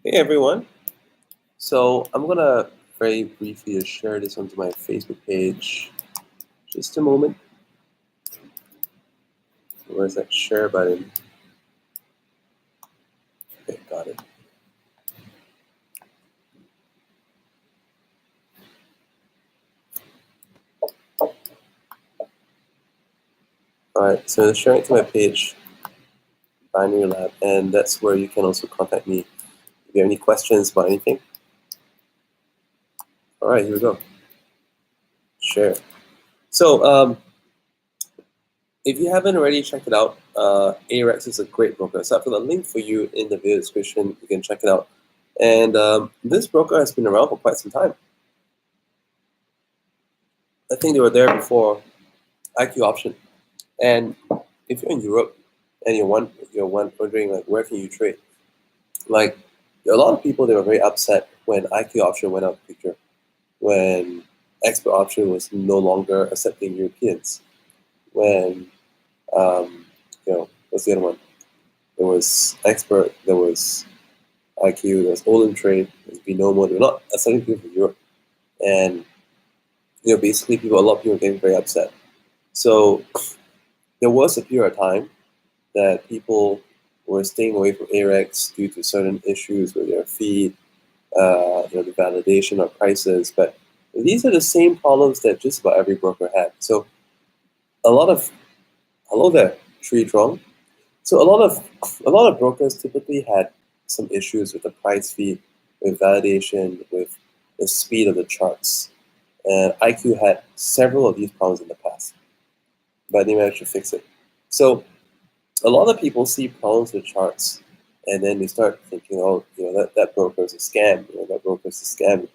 Hey everyone. So I'm gonna very briefly just share this onto my Facebook page. Just a moment. Where's that share button? Okay, got it. Alright, so sharing it to my page, Binary Lab, and that's where you can also contact me if you have any questions about anything. Alright, here we go. Share. So if you haven't already checked it out, Ayrex is a great broker. So I've got a link for you in the video description. You can check it out. And this broker has been around for quite some time. I think they were there before IQ option. And if you're in Europe and you're wondering like where can you trade, like there are a lot of people that were very upset when IQ option went out of the picture, when expert option was no longer accepting Europeans, when what's the other one? There was expert, there was IQ, there was Olin trade, there's Binomo. They're not accepting people from Europe, and basically a lot of people were getting very upset. So there was a period of time that people were staying away from Ayrex due to certain issues with their feed, the validation or prices. But these are the same problems that just about every broker had. So hello there, Tree Trong. So a lot of brokers typically had some issues with the price feed, with validation, with the speed of the charts. And IQ had several of these problems in the past, but they managed to fix it. So a lot of people see problems with charts, and then they start thinking, oh, that broker is a scam, that broker is a scam,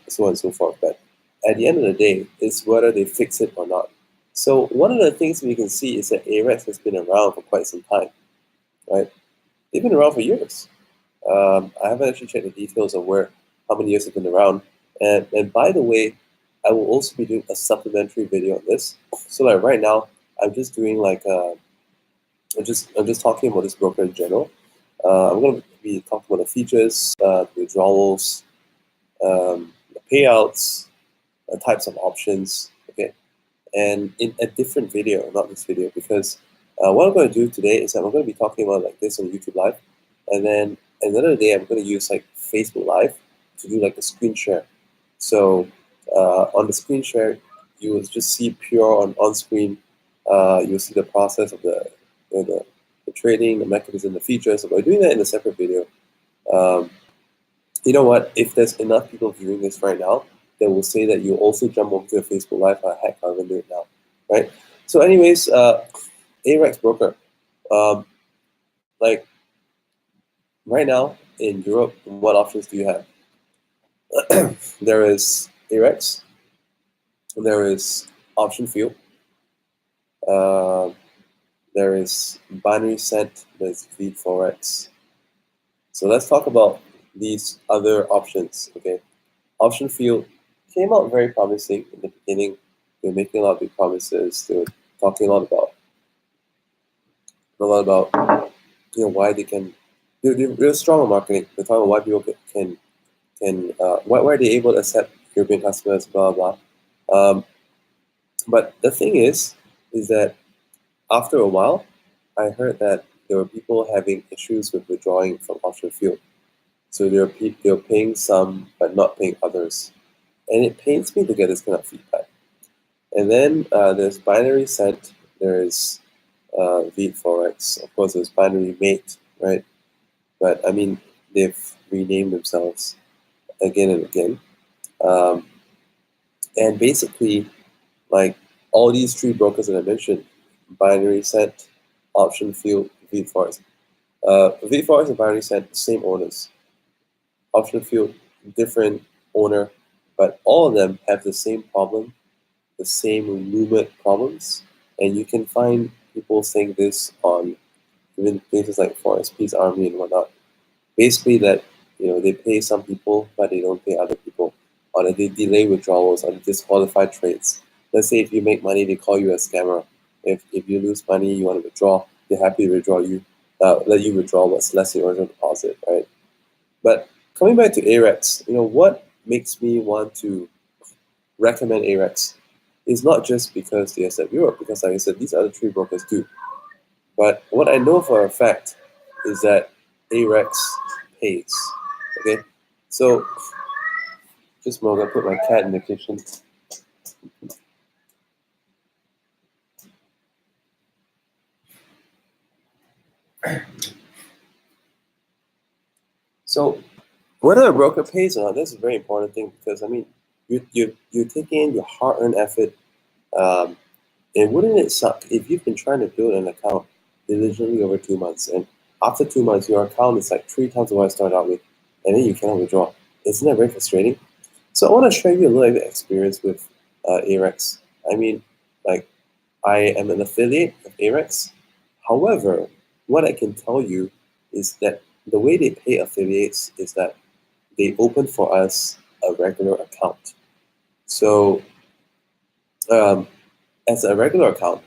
so on and so forth. But at the end of the day, it's whether they fix it or not. So one of the things we can see is that Ayrex has been around for quite some time, right? They've been around for years. I haven't actually checked the details of how many years they've been around. And by the way, I will also be doing a supplementary video on this. So like right now, I'm just doing like I'm just talking about this broker in general. I'm going to be talking about the features, the withdrawals, the payouts, the types of options, okay? And in a different video, not this video, because what I'm going to do today is that I'm going to be talking about like this on YouTube Live, and then another day I'm going to use like Facebook Live to do like a screen share. So on the screen share, you will just see pure on screen. You'll see the process of the trading, the mechanism, the features. So by doing that in a separate video, you know what? If there's enough people viewing this right now, they will say that you also jump over to a Facebook Live. Heck, I'm gonna do it now, right? So, anyways, Ayrex broker, like right now in Europe, what options do you have? There is Ayrex, there is Option Field, there is Binary Cent, there's V Forex. So let's talk about these other options, okay? Option Field came out very promising in the beginning. They were making a lot of big promises. They were talking a lot about why they can. They're strong on marketing. They're talking about why people can why are they able to accept European customers, blah blah. But the thing is that after a while, I heard that there were people having issues with withdrawing from Option Field. So they're paying some but not paying others. And it pains me to get this kind of feedback. And then there's Binary Cent, there's V Forex, of course there's Binary Mate, right? But I mean, they've renamed themselves again and again. And basically, like all these three brokers that I mentioned, Binary Cent, Option Field, V Forex. V Forex and Binary Cent, same owners. Option Field, different owner, but all of them have the same problem, the same Lumet problems, and you can find people saying this on even places like Forest Army and whatnot. Basically that they pay some people but they don't pay other people, or that they delay withdrawals, or they disqualify trades. Let's say if you make money, they call you a scammer. If you lose money, you want to withdraw, they're happy to withdraw you, let you withdraw what's less than your original deposit, right? But coming back to Ayrex, what makes me want to recommend Ayrex is not just because they accept Europe, because like I said, these other three brokers do. But what I know for a fact is that Ayrex pays. Okay, so just a moment, I put my cat in the kitchen. So whether a broker pays or not, that's a very important thing, because I mean, you take in your hard-earned effort, and wouldn't it suck if you've been trying to build an account diligently over 2 months, and after 2 months your account is like 3 times what I started out with, and then you cannot withdraw? Isn't that very frustrating? So I want to share you a little bit of experience with Ayrex. I mean, like, I am an affiliate of Ayrex. However, what I can tell you is that the way they pay affiliates is that they open for us a regular account. So as a regular account,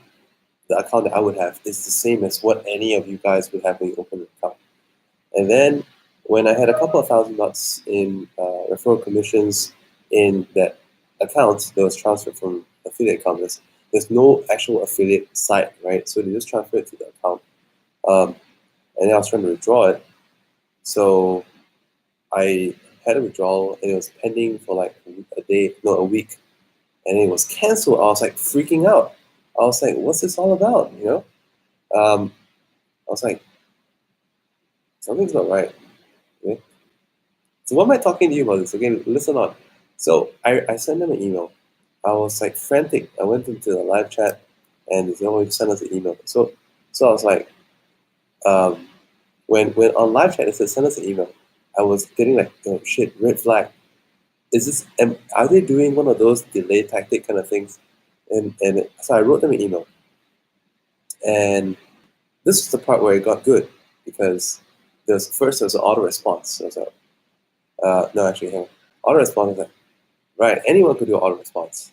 the account that I would have is the same as what any of you guys would have when you open an account. And then when I had a couple of $1,000 in referral commissions in that account that was transferred from affiliate account, there's no actual affiliate site, right? So they just transfer it to the account. And then I was trying to withdraw it. So I had a withdrawal, and it was pending for like a week, and it was canceled. I was like freaking out. I was like, what's this all about, I was like, something's not right. Okay? So what am I talking to you about this? Again, listen on. So I sent them an email. I was like frantic. I went into the live chat, and they said, oh, you send us an email. So I was like, when on live chat it said send us an email, I was getting like, oh shit, red flag. Are they doing one of those delay tactic kind of things? And so I wrote them an email. And this is the part where it got good, because first there was an auto response. So I was like, no, actually, hang on. Auto response is like, right, anyone could do auto response.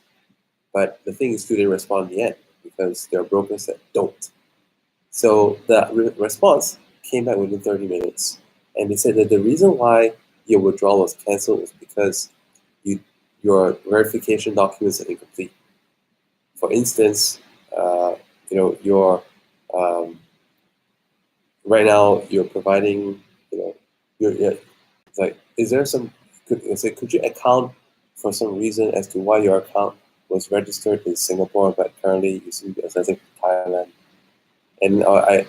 But the thing is, do they respond in the end? Because there are brokers that don't. So the response came back within 30 minutes. And they said that the reason why your withdrawal was canceled was because your verification documents are incomplete. For instance, your right now you're providing, you're it's like, is there some, could you account for some reason as to why your account was registered in Singapore but currently you seem to be accessing Thailand? And I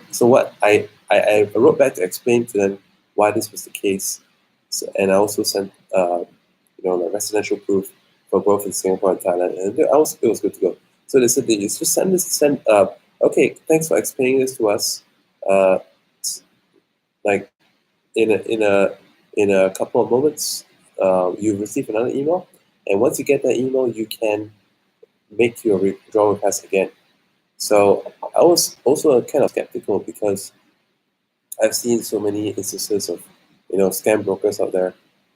wrote back to explain to them why this was the case. So, and I also sent the residential proof for both in Singapore and Thailand, and it was good to go. So they said they just send okay, thanks for explaining this to us. Like in a couple of moments, you receive another email, and once you get that email, you can make your withdrawal request again. So I was also kind of skeptical, because I've seen so many instances of scam brokers out there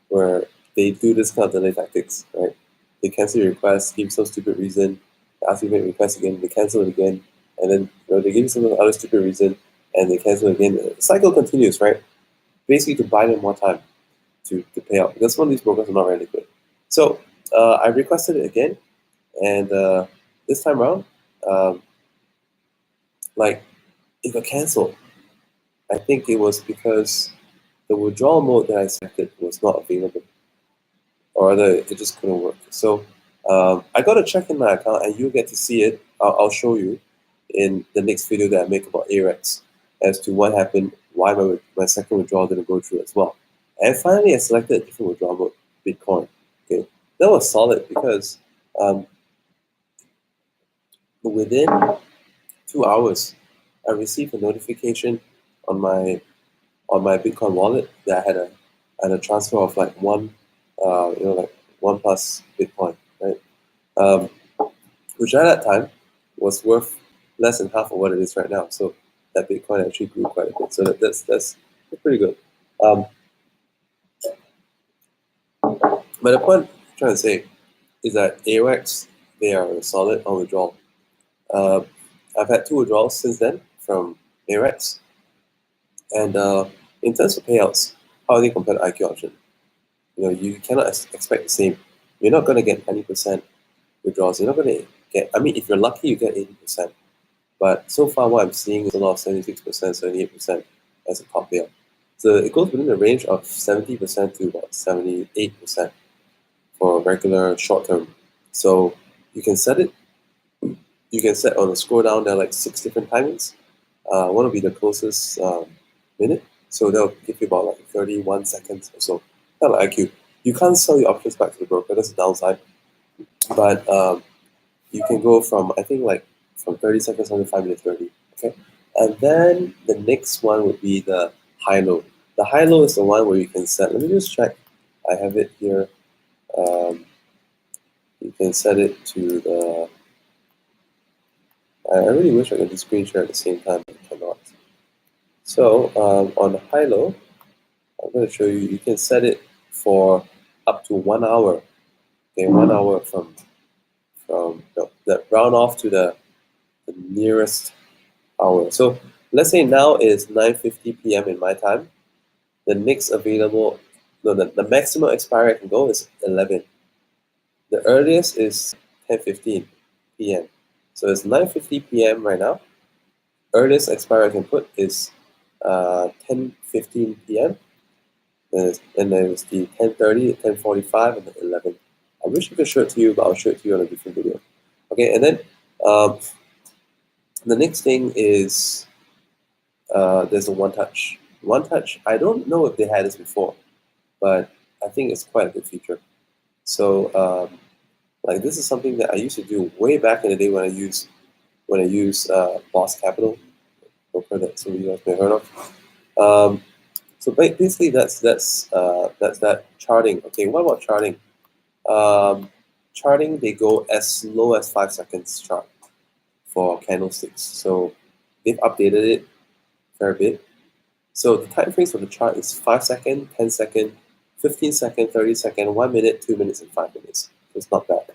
where they do this kind of delay tactics, right? They cancel your request, give some stupid reason, ask you to make a request again, they cancel it again, and then they give you some other stupid reason, and they cancel it again. The cycle continues, right? Basically to buy them more time to pay out, because some of these brokers are not really good. So I requested it again, and this time around, it got canceled. I think it was because the withdrawal mode that I selected was not available, or rather, it just couldn't work. So I got to check in my account, and you'll get to see it. I'll show you in the next video that I make about Ayrex as to what happened, why my second withdrawal didn't go through as well. And finally, I selected a different withdrawal mode, Bitcoin. Okay, that was solid, because within 2 hours, I received a notification on my Bitcoin wallet that I had a transfer of like one plus Bitcoin, right? Which at that time was worth less than half of what it is right now. So that Bitcoin actually grew quite a bit. So that's pretty good. But the point I'm trying to say is that Ayrex, they are solid on withdrawal. I've had 2 withdrawals since then from Ayrex. And in terms of payouts, how are they compared to IQ option? You cannot expect the same. You're not going to get 90% withdrawals. You're not going to get, I mean, if you're lucky, you get 80%. But so far, what I'm seeing is a lot of 76%, 78% as a top payout. So it goes within the range of 70% to about 78% for regular short term. So you can set it. You can set on the scroll down, there are like 6 different timings. One will be the closest minute. So they'll give you about like 31 seconds or so. Kind of like IQ. You can't sell your options back to the broker. That's the downside. But you can go from, I think, like from 30 seconds on to 5 minutes 30. Okay. And then the next one would be the high-low. The high-low is the one where you can set. Let me just check. I have it here. You can set it to the. I really wish I could do screen share at the same time, but I cannot. So on the high-low, I'm going to show you. You can set it for up to 1 hour. Okay, 1 hour from that round off to the nearest hour. So let's say now is 9:50 p.m. in my time. The next available, no, the maximum expiry I can go is 11. The earliest is 10:15 p.m. So it's 9:50 p.m. right now. Earliest expiry I can put is 10:15 p.m. And then it's the 10:30, 10:45, and then 11. I wish I could show it to you, but I'll show it to you on a different video. Okay, and then the next thing is there's a one touch. One touch, I don't know if they had this before, but I think it's quite a good feature. So like this is something that I used to do way back in the day when I used Boss Capital, broker that some of you guys may have heard of. So basically that's that charting. Okay, what about charting? Charting, they go as low as 5 seconds chart for candlesticks. So they've updated it a fair bit. So the time frames for the chart is 5 second, 10 second, 15 second, 30 second, 1 minute, 2 minutes, and 5 minutes. So it's not bad.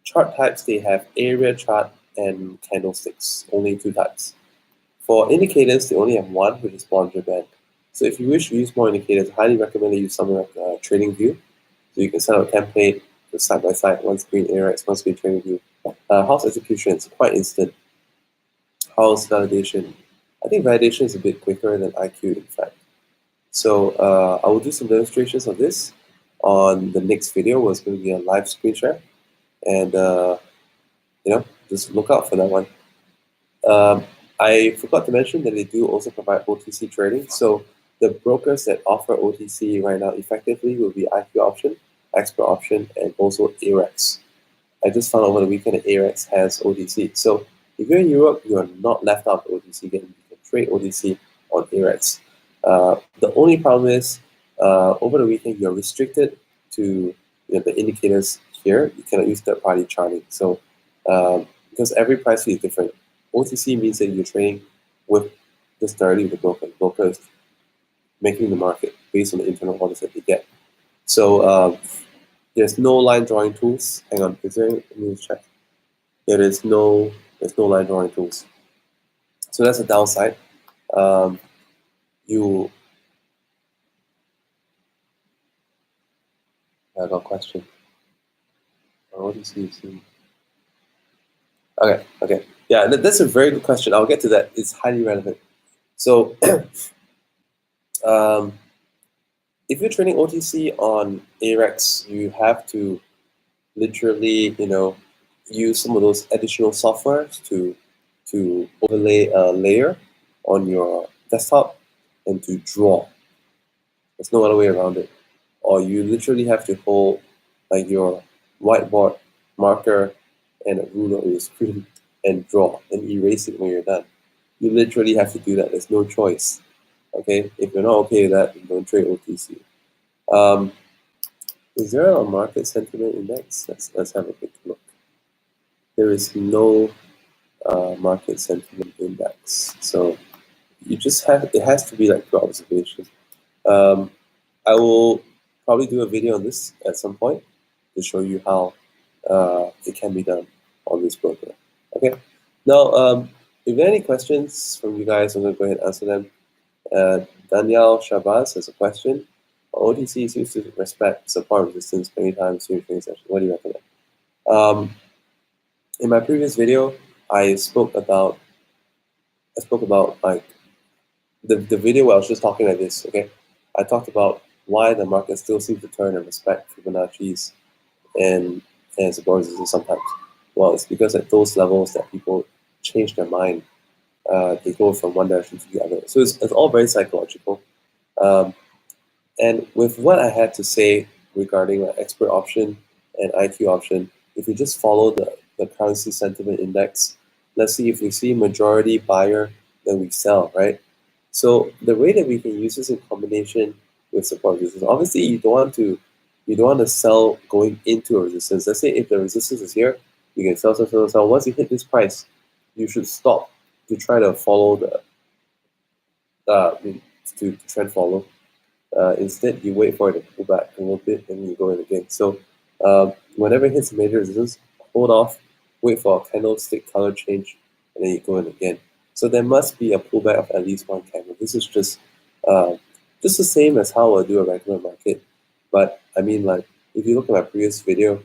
Chart types, they have area chart and candlesticks, only 2 types. For indicators, they only have one, which is Bollinger Band. So if you wish to use more indicators, I highly recommend you use something like Trading View. So you can set up a template side by side, one screen Ayrex, one screen Trading View. House execution is quite instant. House validation, I think validation is a bit quicker than IQ, in fact. So I will do some demonstrations of this on the next video, where it's going to be a live screen share. And just look out for that one. I forgot to mention that they do also provide OTC trading. So the brokers that offer OTC right now effectively will be IQ option, expert option, and also Ayrex. I just found out over the weekend that Ayrex has OTC. So if you're in Europe, you are not left out of OTC game. You can trade OTC on Ayrex. The only problem is over the weekend you're restricted to the indicators here. You cannot use third-party charting. So because every price feed is different. OTC means that you're trading with just directly with the broker. The broker is making the market based on the internal orders that they get. So there's no line drawing tools. Hang on, is there? Let me check. Yeah, there's no line drawing tools. So that's a downside. I got a question. OTC. Okay. Yeah, that's a very good question. I'll get to that. It's highly relevant. So if you're trading OTC on Ayrex, you have to literally, use some of those additional softwares to overlay a layer on your desktop and to draw. There's no other way around it. Or you literally have to hold like your whiteboard marker and a ruler on your screen and draw and erase it when you're done. You literally have to do that. There's no choice. Okay, if you're not okay with that, don't trade OTC. Is there a market sentiment index? Let's have a quick look. There is no market sentiment index, so you just have, it has to be like pure observation. I will probably do a video on this at some point to show you how it can be done on this broker. Okay, now if there are any questions from you guys, I'm going to go ahead and answer them. Danielle Shabazz has a question. OTC seems to respect support resistance many times during trading session. What do you recommend? In my previous video, I spoke about like the video where I was just talking like this. Okay, I talked about why the market still seems to turn and respect Fibonacci's and support resistance sometimes. Well, it's because at those levels that people change their mind. They go from one direction to the other. So it's all very psychological. Um, and with what I had to say regarding expert option and IQ option, if we just follow the currency sentiment index, let's see if we see majority buyer, then we sell, right? So the way that we can use this in combination with support resistance, obviously you don't want to sell going into a resistance. Let's say if the resistance is here, you can sell, sell, sell, sell. Once you hit this price, you should stop to try to follow to trend follow. Instead, you wait for it to pull back a little bit, and you go in again. So whenever it hits a major resistance, hold off, wait for a candlestick color change, and then you go in again. So there must be a pullback of at least one candle. This is just the same as how I do a regular market. But I mean, like, if you look at my previous video,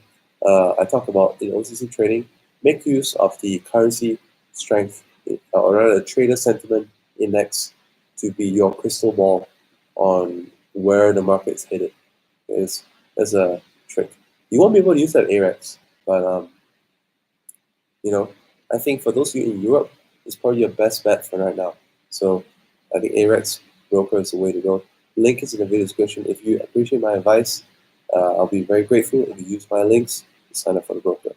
I talk about in OTC trading, make use of the currency strength, or rather the trader sentiment index, to be your crystal ball on where the market's headed. That's a trick. You won't be able to use that Ayrex, but I think for those of you in Europe, it's probably your best bet for right now. So I think Ayrex broker is the way to go. Link is in the video description. If you appreciate my advice, I'll be very grateful if you use my links to sign up for the broker.